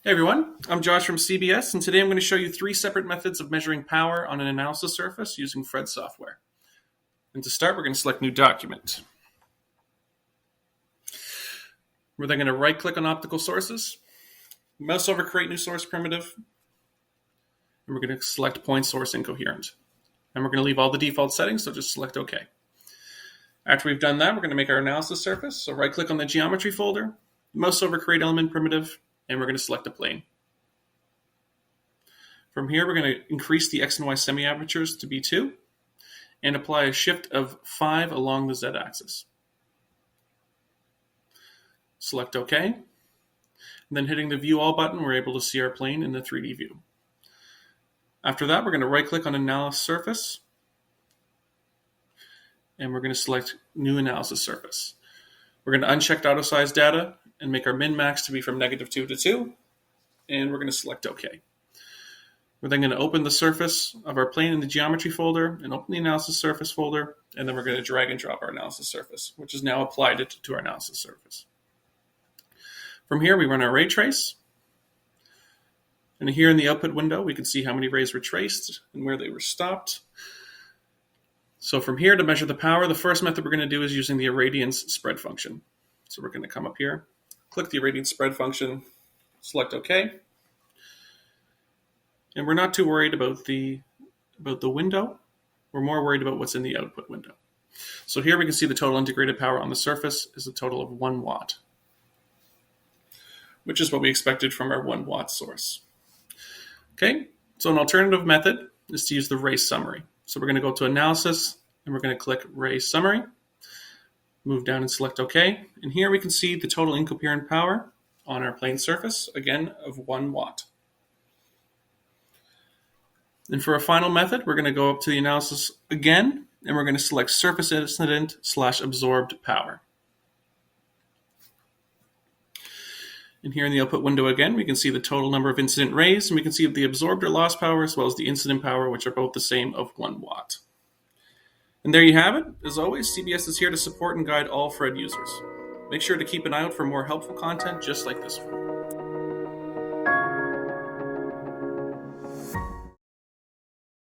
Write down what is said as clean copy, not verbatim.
Hey everyone, I'm Josh from CBS, and today I'm going to show you three separate methods of measuring power on an analysis surface using FRED software. And to start, we're going to select New Document. We're then going to right-click on Optical Sources, mouse over Create New Source Primitive, and we're going to select Point Source Incoherent. And we're going to leave all the default settings, so just select OK. After we've done that, we're going to make our analysis surface, so right-click on the Geometry folder, mouse over Create Element Primitive, and we're going to select a plane. From here, we're going to increase the X and Y semi-apertures to be 2 and apply a shift of 5 along the Z-axis. Select OK. And then hitting the View All button, we're able to see our plane in the 3D view. After that, we're going to right-click on Analysis Surface, and we're going to select New Analysis Surface. We're going to uncheck Auto Size Data and make our min-max to be from -2 to 2, and we're going to select OK. We're then going to open the surface of our plane in the Geometry folder and open the Analysis Surface folder, and then we're going to drag and drop our Analysis Surface, which is now applied to our Analysis Surface. From here, we run our ray trace, and here in the output window, we can see how many rays were traced and where they were stopped. So from here, to measure the power, the first method we're going to do is using the Irradiance spread function. So we're going to come up here, click the Irradiance spread function, select OK. And we're not too worried about the window. We're more worried about what's in the output window. So here we can see the total integrated power on the surface is a total of 1 watt, which is what we expected from our 1 watt source. Okay, so an alternative method is to use the ray summary. So we're going to go to Analysis, and we're going to click Ray Summary, move down and select OK. And here we can see the total incoherent power on our plane surface, again, of 1 watt. And for a final method, we're going to go up to the analysis again, and we're going to select surface incident / absorbed power. And here in the output window again, we can see the total number of incident rays, and we can see the absorbed or lost power as well as the incident power, which are both the same of 1 watt. And there you have it. As always, CBS is here to support and guide all FRED users. Make sure to keep an eye out for more helpful content just like this one.